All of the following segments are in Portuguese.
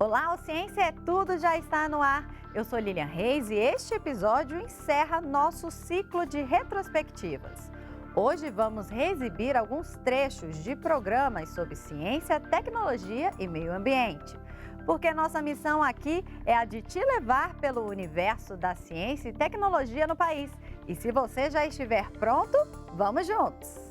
Olá, o Ciência é Tudo já está no ar. Eu sou Lilian Reis e este episódio encerra nosso ciclo de retrospectivas. Hoje vamos reexibir alguns trechos de programas sobre ciência, tecnologia e meio ambiente. Porque nossa missão aqui é a de te levar pelo universo da ciência e tecnologia no país. E se você já estiver pronto, vamos juntos!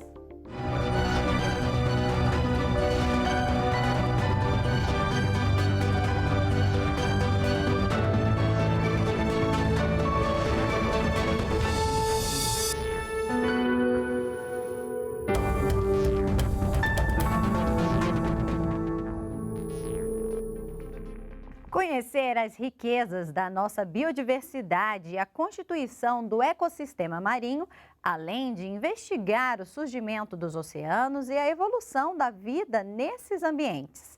Conhecer as riquezas da nossa biodiversidade e a constituição do ecossistema marinho, além de investigar o surgimento dos oceanos e a evolução da vida nesses ambientes.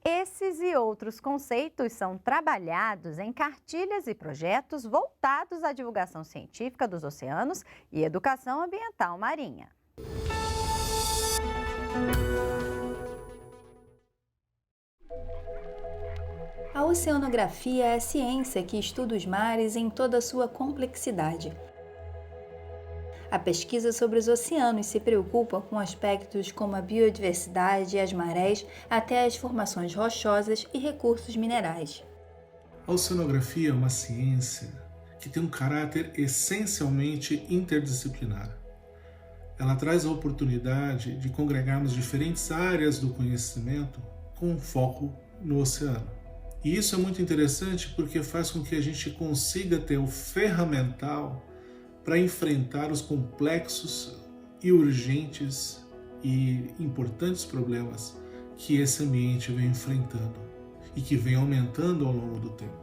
Esses e outros conceitos são trabalhados em cartilhas e projetos voltados à divulgação científica dos oceanos e educação ambiental marinha. A oceanografia é a ciência que estuda os mares em toda a sua complexidade. A pesquisa sobre os oceanos se preocupa com aspectos como a biodiversidade e as marés, até as formações rochosas e recursos minerais. A oceanografia é uma ciência que tem um caráter essencialmente interdisciplinar. Ela traz a oportunidade de congregarmos diferentes áreas do conhecimento com foco no oceano. E isso é muito interessante porque faz com que a gente consiga ter o ferramental para enfrentar os complexos e urgentes e importantes problemas que esse ambiente vem enfrentando e que vem aumentando ao longo do tempo.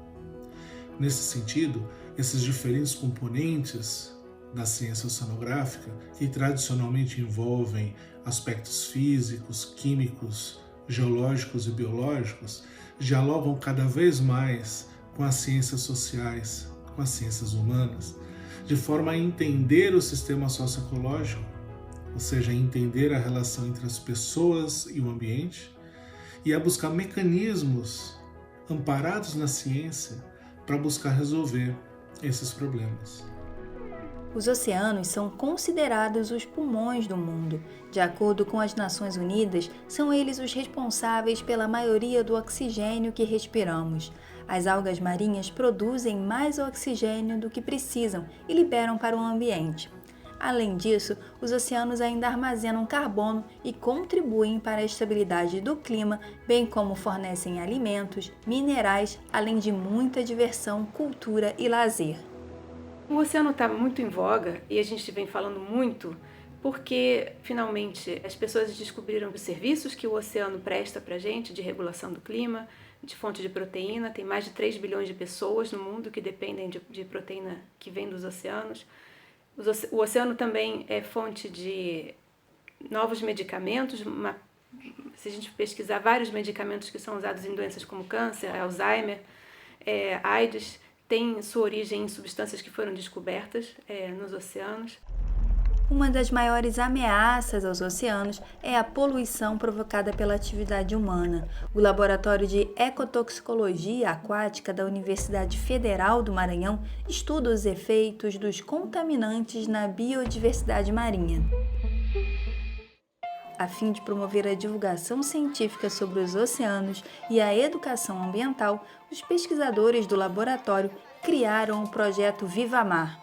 Nesse sentido, esses diferentes componentes da ciência oceanográfica, que tradicionalmente envolvem aspectos físicos, químicos, geológicos e biológicos, dialogam cada vez mais com as ciências sociais, com as ciências humanas, de forma a entender o sistema socioecológico, ou seja, entender a relação entre as pessoas e o ambiente, e a buscar mecanismos amparados na ciência para buscar resolver esses problemas. Os oceanos são considerados os pulmões do mundo. De acordo com as Nações Unidas, são eles os responsáveis pela maioria do oxigênio que respiramos. As algas marinhas produzem mais oxigênio do que precisam e liberam para o ambiente. Além disso, os oceanos ainda armazenam carbono e contribuem para a estabilidade do clima, bem como fornecem alimentos, minerais, além de muita diversão, cultura e lazer. O oceano está muito em voga e a gente vem falando muito porque, finalmente, as pessoas descobriram os serviços que o oceano presta para a gente de regulação do clima, de fonte de proteína. Tem mais de 3 bilhões de pessoas no mundo que dependem de proteína que vem dos oceanos. O oceano também é fonte de novos medicamentos. Se a gente pesquisar vários medicamentos que são usados em doenças como câncer, Alzheimer, AIDS, tem sua origem em substâncias que foram descobertas nos oceanos. Uma das maiores ameaças aos oceanos é a poluição provocada pela atividade humana. O Laboratório de Ecotoxicologia Aquática da Universidade Federal do Maranhão estuda os efeitos dos contaminantes na biodiversidade marinha. A fim de promover a divulgação científica sobre os oceanos e a educação ambiental, os pesquisadores do laboratório criaram o projeto Viva Mar.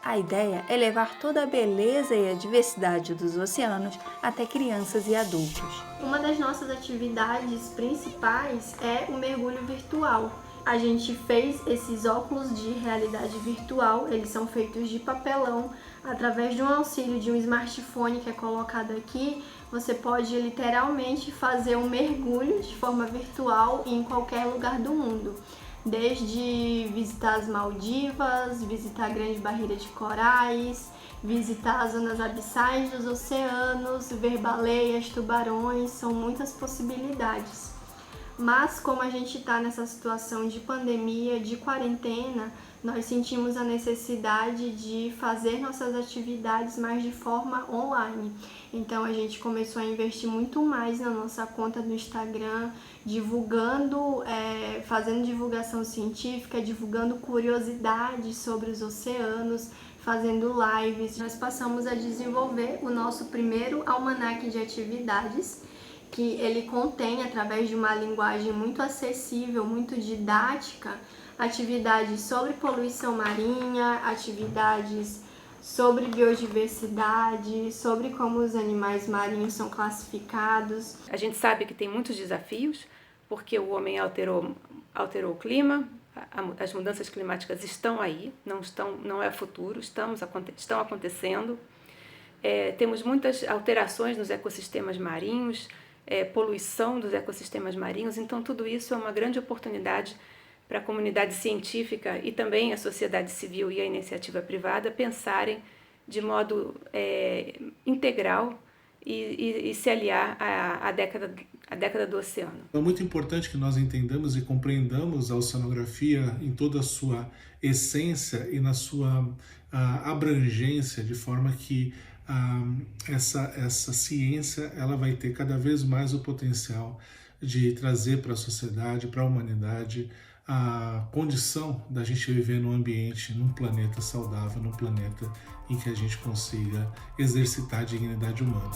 A ideia é levar toda a beleza e a diversidade dos oceanos até crianças e adultos. Uma das nossas atividades principais é o mergulho virtual. A gente fez esses óculos de realidade virtual, eles são feitos de papelão. Através de um auxílio de um smartphone que é colocado aqui, você pode literalmente fazer um mergulho de forma virtual em qualquer lugar do mundo. Desde visitar as Maldivas, visitar a Grande Barreira de Corais, visitar as zonas abissais dos oceanos, ver baleias, tubarões, são muitas possibilidades. Mas como a gente está nessa situação de pandemia, de quarentena, nós sentimos a necessidade de fazer nossas atividades mais de forma online. Então a gente começou a investir muito mais na nossa conta do Instagram, divulgando fazendo divulgação científica, divulgando curiosidades sobre os oceanos, fazendo lives. Nós passamos a desenvolver o nosso primeiro almanaque de atividades, que ele contém, através de uma linguagem muito acessível, muito didática, atividades sobre poluição marinha, atividades sobre biodiversidade, sobre como os animais marinhos são classificados. A gente sabe que tem muitos desafios, porque o homem alterou o clima, as mudanças climáticas estão aí, não é futuro, estão acontecendo. Temos muitas alterações nos ecossistemas marinhos, poluição dos ecossistemas marinhos, então tudo isso é uma grande oportunidade para a comunidade científica e também a sociedade civil e a iniciativa privada pensarem de modo integral e se aliar à década do oceano. É muito importante que nós entendamos e compreendamos a oceanografia em toda a sua essência e na sua abrangência, de forma que essa ciência ela vai ter cada vez mais o potencial de trazer para a sociedade, para a humanidade, a condição da gente viver num ambiente, num planeta saudável, num planeta em que a gente consiga exercitar a dignidade humana.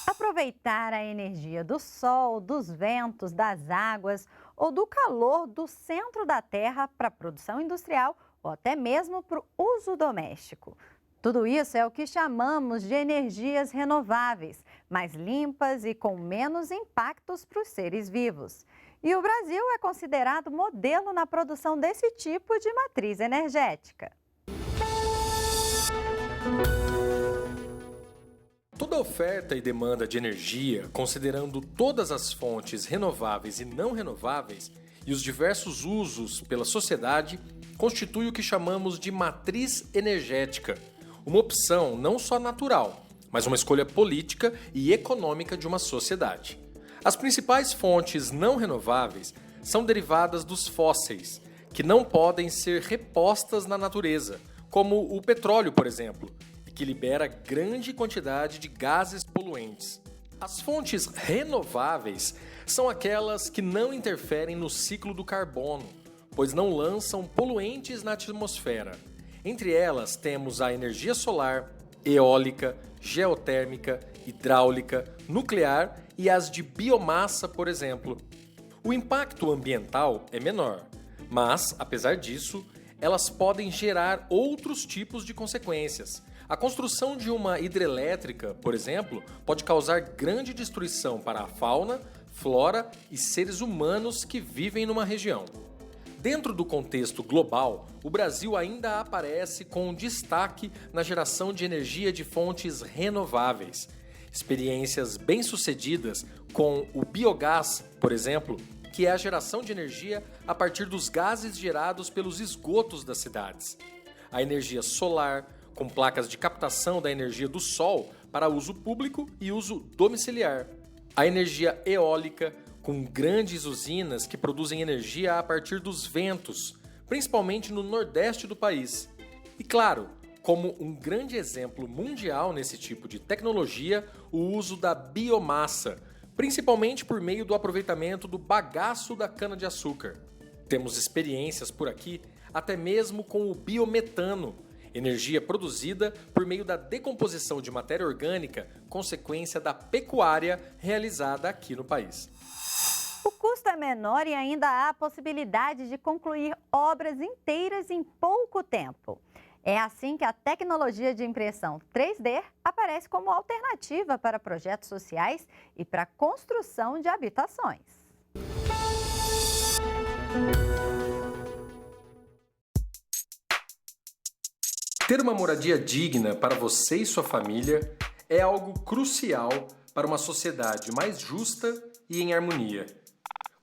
Aproveitar a energia do sol, dos ventos, das águas ou do calor do centro da Terra para a produção industrial ou até mesmo para o uso doméstico. Tudo isso é o que chamamos de energias renováveis, mais limpas e com menos impactos para os seres vivos. E o Brasil é considerado modelo na produção desse tipo de matriz energética. Toda oferta e demanda de energia, considerando todas as fontes renováveis e não renováveis e os diversos usos pela sociedade, constitui o que chamamos de matriz energética, uma opção não só natural, mas uma escolha política e econômica de uma sociedade. As principais fontes não renováveis são derivadas dos fósseis, que não podem ser repostas na natureza, como o petróleo, por exemplo, que libera grande quantidade de gases poluentes. As fontes renováveis são aquelas que não interferem no ciclo do carbono, pois não lançam poluentes na atmosfera. Entre elas temos a energia solar, eólica, geotérmica, hidráulica, nuclear e as de biomassa, por exemplo. O impacto ambiental é menor, mas, apesar disso, elas podem gerar outros tipos de consequências. A construção de uma hidrelétrica, por exemplo, pode causar grande destruição para a fauna, flora e seres humanos que vivem numa região. Dentro do contexto global, o Brasil ainda aparece com destaque na geração de energia de fontes renováveis. Experiências bem-sucedidas com o biogás, por exemplo, que é a geração de energia a partir dos gases gerados pelos esgotos das cidades. A energia solar, com placas de captação da energia do sol para uso público e uso domiciliar. A energia eólica, com grandes usinas que produzem energia a partir dos ventos, principalmente no nordeste do país. E claro, como um grande exemplo mundial nesse tipo de tecnologia, o uso da biomassa, principalmente por meio do aproveitamento do bagaço da cana-de-açúcar. Temos experiências por aqui até mesmo com o biometano, energia produzida por meio da decomposição de matéria orgânica, consequência da pecuária realizada aqui no país. O custo é menor e ainda há a possibilidade de concluir obras inteiras em pouco tempo. É assim que a tecnologia de impressão 3D aparece como alternativa para projetos sociais e para a construção de habitações. Ter uma moradia digna para você e sua família é algo crucial para uma sociedade mais justa e em harmonia.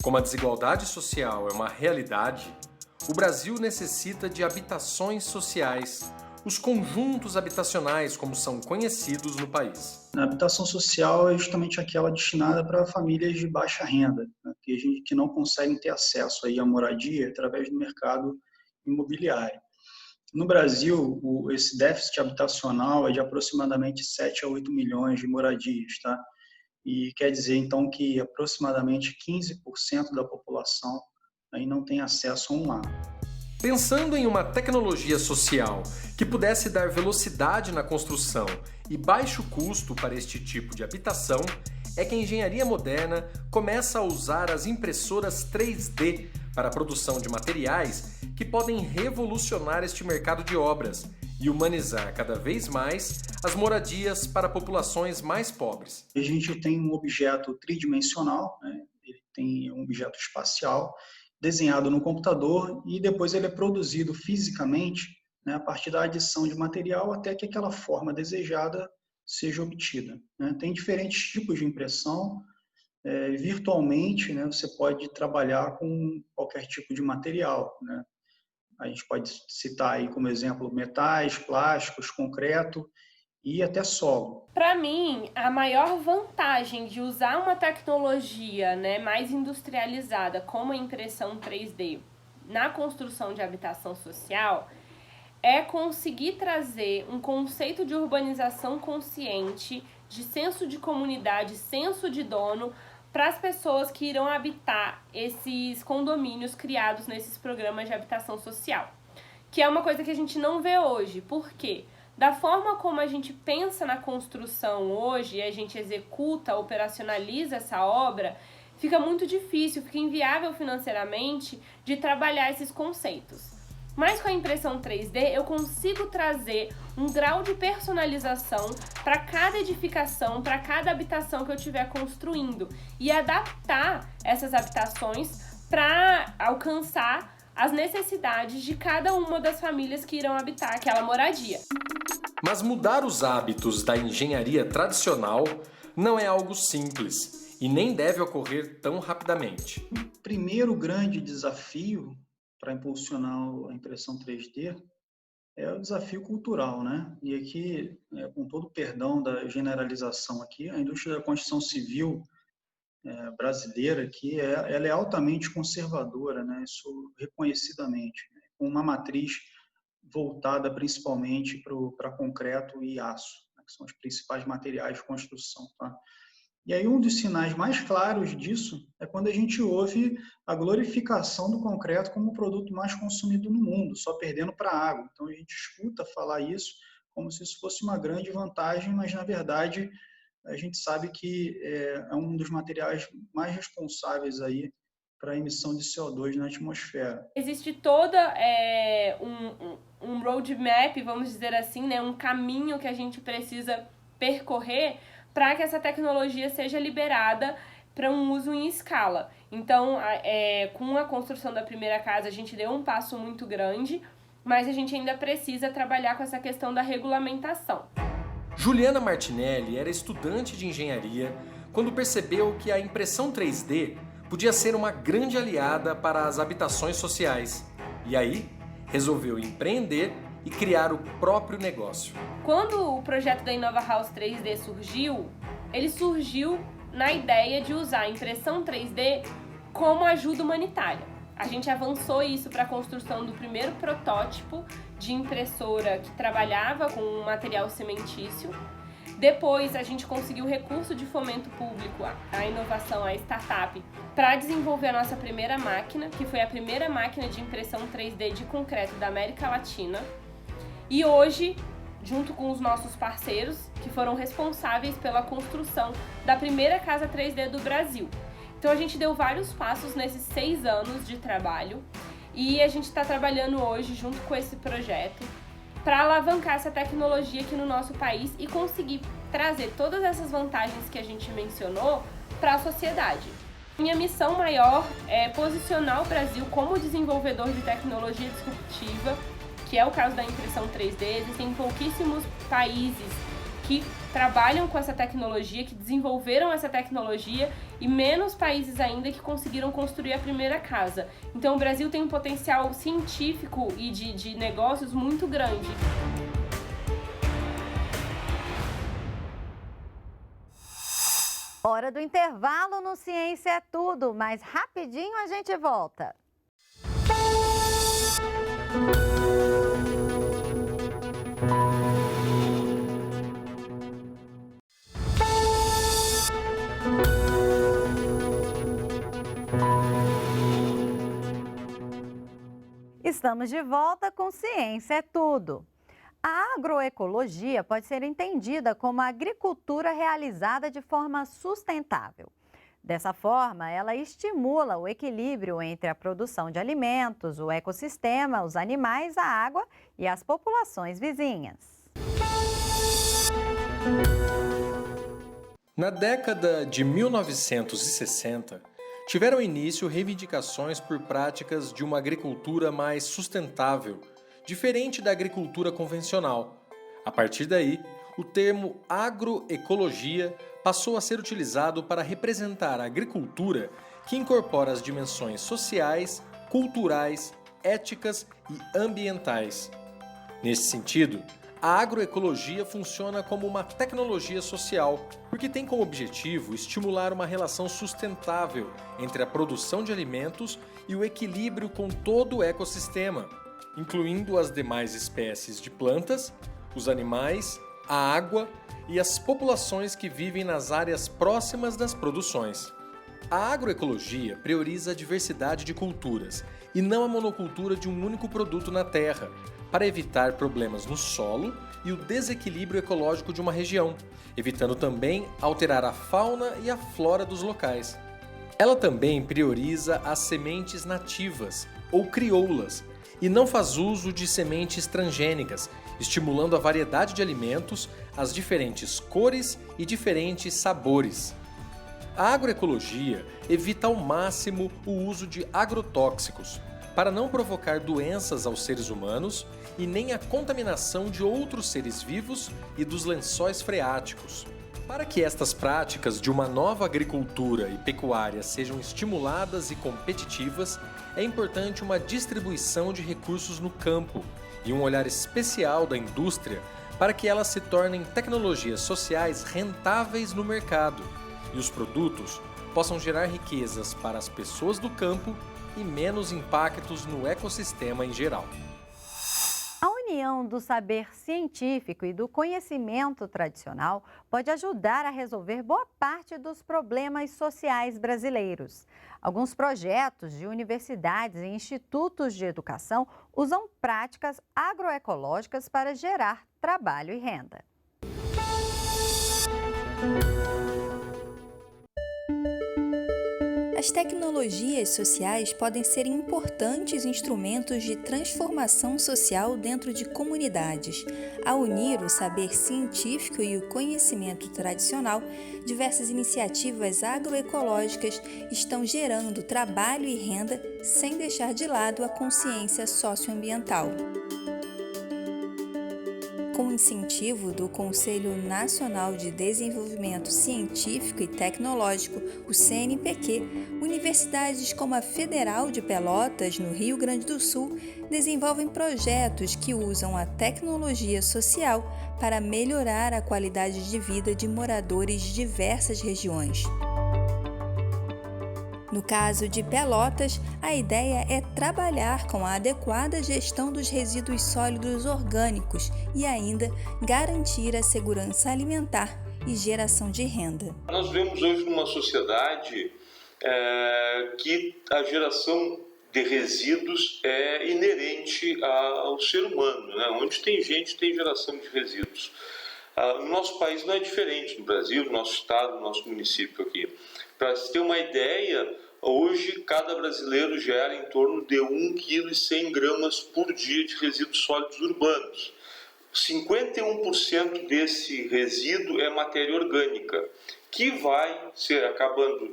Como a desigualdade social é uma realidade, o Brasil necessita de habitações sociais, os conjuntos habitacionais como são conhecidos no país. A habitação social é justamente aquela destinada para famílias de baixa renda, né, que não conseguem ter acesso aí à moradia através do mercado imobiliário. No Brasil, esse déficit habitacional é de aproximadamente 7 a 8 milhões de moradias, tá? E quer dizer, então, que aproximadamente 15% da população aí não tem acesso a um lar. Pensando em uma tecnologia social que pudesse dar velocidade na construção e baixo custo para este tipo de habitação, é que a engenharia moderna começa a usar as impressoras 3D para a produção de materiais que podem revolucionar este mercado de obras e humanizar cada vez mais as moradias para populações mais pobres. A gente tem um objeto tridimensional, né? Ele tem um objeto espacial desenhado no computador e depois ele é produzido fisicamente, né, a partir da adição de material até que aquela forma desejada seja obtida, né? Tem diferentes tipos de impressão. Virtualmente, né, você pode trabalhar com qualquer tipo de material, né? A gente pode citar aí como exemplo metais, plásticos, concreto e até solo. Para mim, a maior vantagem de usar uma tecnologia, né, mais industrializada como a impressão 3D na construção de habitação social é conseguir trazer um conceito de urbanização consciente, de senso de comunidade, senso de dono para as pessoas que irão habitar esses condomínios criados nesses programas de habitação social, que é uma coisa que a gente não vê hoje. Por quê? Da forma como a gente pensa na construção hoje, a gente executa, operacionaliza essa obra, fica muito difícil, fica inviável financeiramente de trabalhar esses conceitos. Mas com a impressão 3D eu consigo trazer um grau de personalização para cada edificação, para cada habitação que eu estiver construindo e adaptar essas habitações para alcançar as necessidades de cada uma das famílias que irão habitar aquela moradia. Mas mudar os hábitos da engenharia tradicional não é algo simples e nem deve ocorrer tão rapidamente. O primeiro grande desafio para impulsionar a impressão 3D é o desafio cultural, né? E aqui, com todo o perdão da generalização aqui, a indústria da construção civil brasileira aqui, ela é altamente conservadora, né? Isso reconhecidamente, né? Com uma matriz voltada principalmente para concreto e aço, né? Que são os principais materiais de construção, tá? E aí um dos sinais mais claros disso é quando a gente ouve a glorificação do concreto como o produto mais consumido no mundo, só perdendo para a água. Então a gente escuta falar isso como se isso fosse uma grande vantagem, mas na verdade a gente sabe que é um dos materiais mais responsáveis aí para a emissão de CO2 na atmosfera. Existe toda um roadmap, vamos dizer assim, né, um caminho que a gente precisa percorrer para que essa tecnologia seja liberada para um uso em escala. Então, com a construção da primeira casa, a gente deu um passo muito grande, mas a gente ainda precisa trabalhar com essa questão da regulamentação. Juliana Martinelli era estudante de engenharia quando percebeu que a impressão 3D podia ser uma grande aliada para as habitações sociais. E aí, resolveu empreender e criar o próprio negócio. Quando o projeto da Inova House 3D surgiu, ele surgiu na ideia de usar a impressão 3D como ajuda humanitária. A gente avançou isso para a construção do primeiro protótipo de impressora que trabalhava com um material cimentício. Depois a gente conseguiu recurso de fomento público, a inovação, a startup, para desenvolver a nossa primeira máquina, que foi a primeira máquina de impressão 3D de concreto da América Latina. E hoje, junto com os nossos parceiros, que foram responsáveis pela construção da primeira casa 3D do Brasil. Então a gente deu vários passos nesses 6 anos de trabalho e a gente está trabalhando hoje junto com esse projeto para alavancar essa tecnologia aqui no nosso país e conseguir trazer todas essas vantagens que a gente mencionou para a sociedade. Minha missão maior é posicionar o Brasil como desenvolvedor de tecnologia disruptiva, que é o caso da impressão 3D. Existem pouquíssimos países que trabalham com essa tecnologia, que desenvolveram essa tecnologia, e menos países ainda que conseguiram construir a primeira casa. Então o Brasil tem um potencial científico e de negócios muito grande. Hora do intervalo no Ciência é Tudo, mas rapidinho a gente volta. Estamos de volta com Ciência é Tudo. A agroecologia pode ser entendida como a agricultura realizada de forma sustentável. Dessa forma, ela estimula o equilíbrio entre a produção de alimentos, o ecossistema, os animais, a água e as populações vizinhas. Na década de 1960, tiveram início reivindicações por práticas de uma agricultura mais sustentável, diferente da agricultura convencional. A partir daí, o termo agroecologia passou a ser utilizado para representar a agricultura que incorpora as dimensões sociais, culturais, éticas e ambientais. Nesse sentido, a agroecologia funciona como uma tecnologia social, porque tem como objetivo estimular uma relação sustentável entre a produção de alimentos e o equilíbrio com todo o ecossistema, incluindo as demais espécies de plantas, os animais, a água e as populações que vivem nas áreas próximas das produções. A agroecologia prioriza a diversidade de culturas e não a monocultura de um único produto na terra, para evitar problemas no solo e o desequilíbrio ecológico de uma região, evitando também alterar a fauna e a flora dos locais. Ela também prioriza as sementes nativas ou crioulas e não faz uso de sementes transgênicas, estimulando a variedade de alimentos, as diferentes cores e diferentes sabores. A agroecologia evita ao máximo o uso de agrotóxicos, para não provocar doenças aos seres humanos e nem a contaminação de outros seres vivos e dos lençóis freáticos. Para que estas práticas de uma nova agricultura e pecuária sejam estimuladas e competitivas, é importante uma distribuição de recursos no campo e um olhar especial da indústria para que elas se tornem tecnologias sociais rentáveis no mercado e os produtos possam gerar riquezas para as pessoas do campo e menos impactos no ecossistema em geral. A união do saber científico e do conhecimento tradicional pode ajudar a resolver boa parte dos problemas sociais brasileiros. Alguns projetos de universidades e institutos de educação usam práticas agroecológicas para gerar trabalho e renda. As tecnologias sociais podem ser importantes instrumentos de transformação social dentro de comunidades. Ao unir o saber científico e o conhecimento tradicional, diversas iniciativas agroecológicas estão gerando trabalho e renda sem deixar de lado a consciência socioambiental. Com o incentivo do Conselho Nacional de Desenvolvimento Científico e Tecnológico, o CNPq, universidades como a Federal de Pelotas, no Rio Grande do Sul, desenvolvem projetos que usam a tecnologia social para melhorar a qualidade de vida de moradores de diversas regiões. No caso de Pelotas, a ideia é trabalhar com a adequada gestão dos resíduos sólidos orgânicos e ainda garantir a segurança alimentar e geração de renda. Nós vivemos hoje numa sociedade que a geração de resíduos é inerente ao ser humano, né? Onde tem gente, tem geração de resíduos. No nosso país não é diferente, no Brasil, no nosso estado, no nosso município aqui. Para se ter uma ideia, hoje cada brasileiro gera em torno de 1,1 kg por dia de resíduos sólidos urbanos. 51% desse resíduo é matéria orgânica, que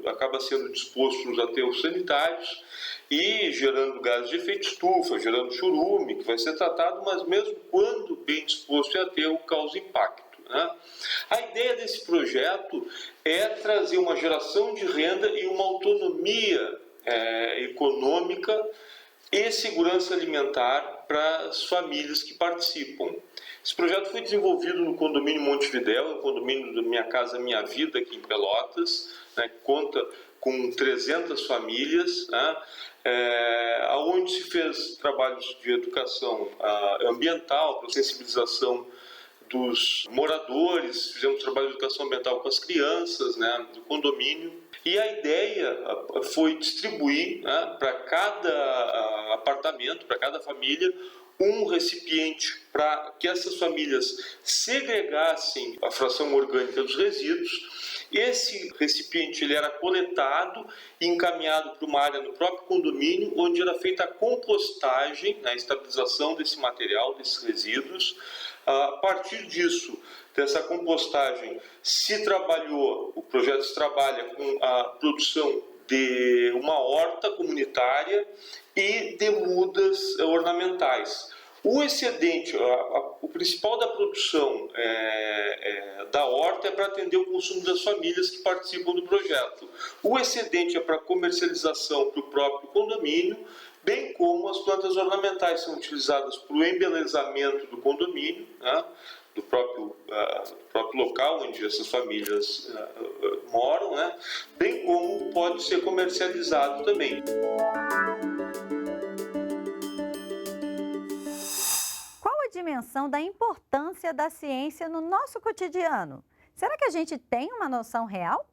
acaba sendo disposto nos aterros sanitários e gerando gases de efeito estufa, gerando chorume, que vai ser tratado, mas mesmo quando bem disposto em aterro, causa impacto. A ideia desse projeto é trazer uma geração de renda e uma autonomia econômica e segurança alimentar para as famílias que participam. Esse projeto foi desenvolvido no condomínio Montevidéu, no condomínio da Minha Casa Minha Vida, aqui em Pelotas, que conta com 300 famílias, onde se fez trabalhos de educação ambiental, para sensibilização dos moradores, fizemos trabalho de educação ambiental com as crianças, né, do condomínio. E a ideia foi distribuir, né, para cada apartamento, para cada família, um recipiente para que essas famílias segregassem a fração orgânica dos resíduos. Esse recipiente ele era coletado e encaminhado para uma área no próprio condomínio, onde era feita a compostagem, a estabilização desse material, desses resíduos. A partir disso, dessa compostagem, se trabalhou, o projeto se trabalha com a produção de uma horta comunitária e de mudas ornamentais. O excedente, o principal da produção da horta é para atender o consumo das famílias que participam do projeto. O excedente é para comercialização para o próprio condomínio, bem como as plantas ornamentais são utilizadas para o embelezamento do condomínio, né, do próprio local onde essas famílias moram, né, bem como pode ser comercializado também. Qual a dimensão da importância da ciência no nosso cotidiano? Será que a gente tem uma noção real?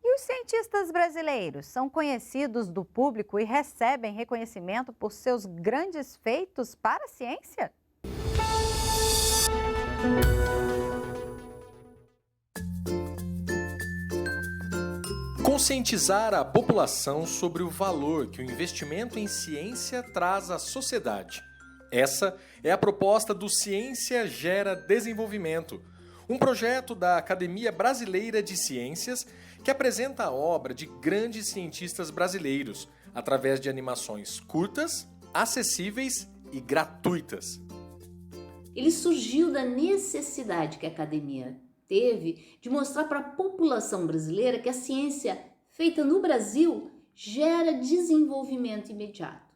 E os cientistas brasileiros são conhecidos do público e recebem reconhecimento por seus grandes feitos para a ciência? Conscientizar a população sobre o valor que o investimento em ciência traz à sociedade. Essa é a proposta do Ciência Gera Desenvolvimento, um projeto da Academia Brasileira de Ciências que apresenta a obra de grandes cientistas brasileiros através de animações curtas, acessíveis e gratuitas. Ele surgiu da necessidade que a academia teve de mostrar para a população brasileira que a ciência feita no Brasil gera desenvolvimento imediato.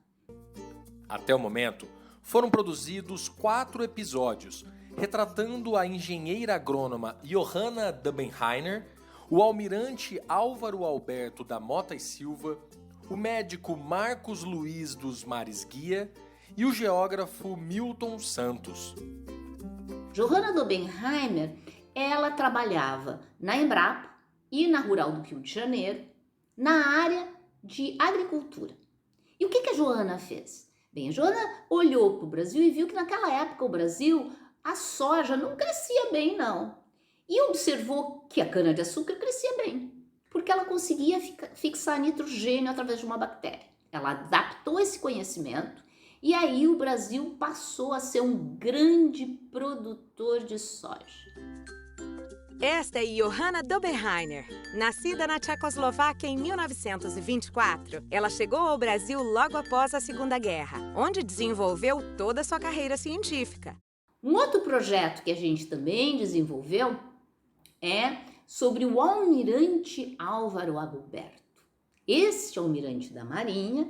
Até o momento, foram produzidos 4 episódios, retratando a engenheira agrônoma Johanna Dubenheiner, o almirante Álvaro Alberto da Mota e Silva, o médico Marcos Luiz dos Mares Guia e o geógrafo Milton Santos. Johanna Dubenheiner, ela trabalhava na Embrapa e na Rural do Rio de Janeiro, na área de agricultura. E o que a Johanna fez? Bem, a Johanna olhou para o Brasil e viu que naquela época o Brasil, a soja não crescia bem, não. E observou que a cana-de-açúcar crescia bem, porque ela conseguia fixar nitrogênio através de uma bactéria. Ela adaptou esse conhecimento e aí o Brasil passou a ser um grande produtor de soja. Esta é Johanna Dubenheiner. Nascida na Tchecoslováquia em 1924, ela chegou ao Brasil logo após a Segunda Guerra, onde desenvolveu toda a sua carreira científica. Um outro projeto que a gente também desenvolveu é sobre o almirante Álvaro Alberto. Este almirante da Marinha,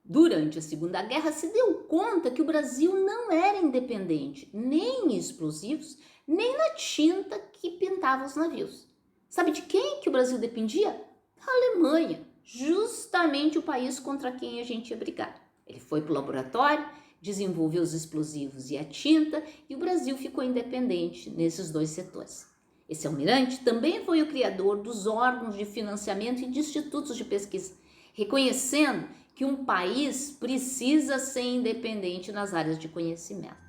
durante a Segunda Guerra, se deu conta que o Brasil não era independente nem em explosivos, nem na tinta que pintava os navios. Sabe de quem que o Brasil dependia? Da Alemanha, justamente o país contra quem a gente ia brigar. Ele foi para o laboratório, desenvolveu os explosivos e a tinta, e o Brasil ficou independente nesses 2 setores. Esse almirante também foi o criador dos órgãos de financiamento e de institutos de pesquisa, reconhecendo que um país precisa ser independente nas áreas de conhecimento.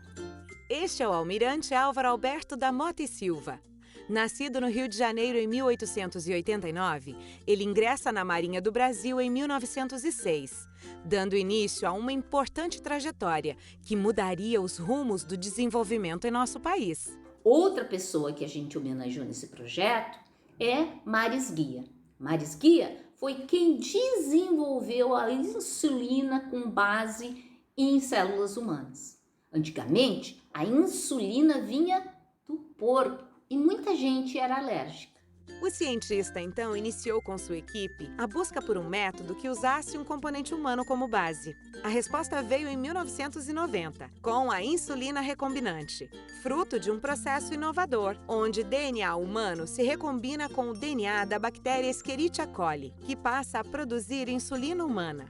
Este é o almirante Álvaro Alberto da Mota e Silva. Nascido no Rio de Janeiro em 1889, ele ingressa na Marinha do Brasil em 1906, dando início a uma importante trajetória que mudaria os rumos do desenvolvimento em nosso país. Outra pessoa que a gente homenageou nesse projeto é Mares Guia. Mares Guia foi quem desenvolveu a insulina com base em células humanas. Antigamente, a insulina vinha do porco e muita gente era alérgica. O cientista, então, iniciou com sua equipe a busca por um método que usasse um componente humano como base. A resposta veio em 1990, com a insulina recombinante, fruto de um processo inovador, onde DNA humano se recombina com o DNA da bactéria Escherichia coli, que passa a produzir insulina humana.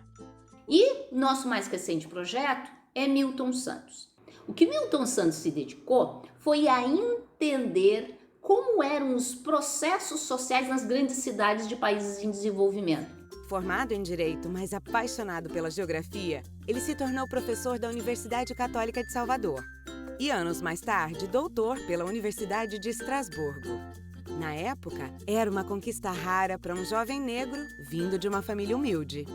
E nosso mais recente projeto é Milton Santos. O que Milton Santos se dedicou foi a entender como eram os processos sociais nas grandes cidades de países em desenvolvimento. Formado em Direito, mas apaixonado pela geografia, ele se tornou professor da Universidade Católica de Salvador e, anos mais tarde, doutor pela Universidade de Estrasburgo. Na época, era uma conquista rara para um jovem negro vindo de uma família humilde.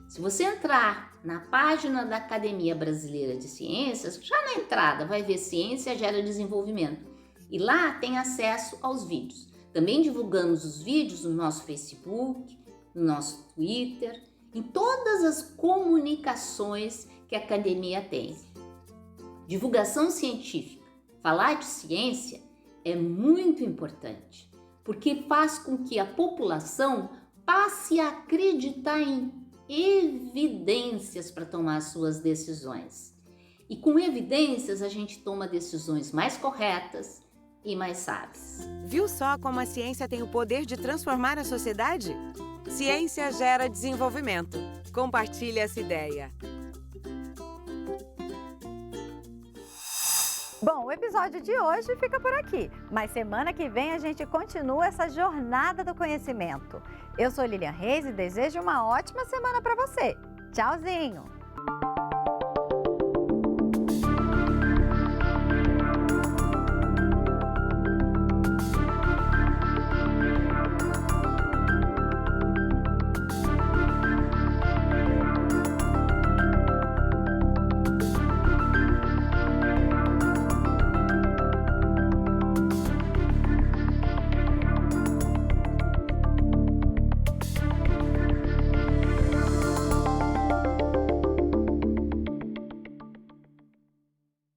Se você entrar na página da Academia Brasileira de Ciências, já na entrada vai ver Ciência Gera Desenvolvimento. E lá tem acesso aos vídeos. Também divulgamos os vídeos no nosso Facebook, no nosso Twitter, em todas as comunicações que a academia tem. Divulgação científica, falar de ciência é muito importante, porque faz com que a população passe a acreditar em evidências para tomar suas decisões. E com evidências a gente toma decisões mais corretas e mais sábias. Viu só como a ciência tem o poder de transformar a sociedade? Ciência gera desenvolvimento. Compartilhe essa ideia. Bom, o episódio de hoje fica por aqui, mas semana que vem a gente continua essa jornada do conhecimento. Eu sou Lilian Reis e desejo uma ótima semana para você. Tchauzinho!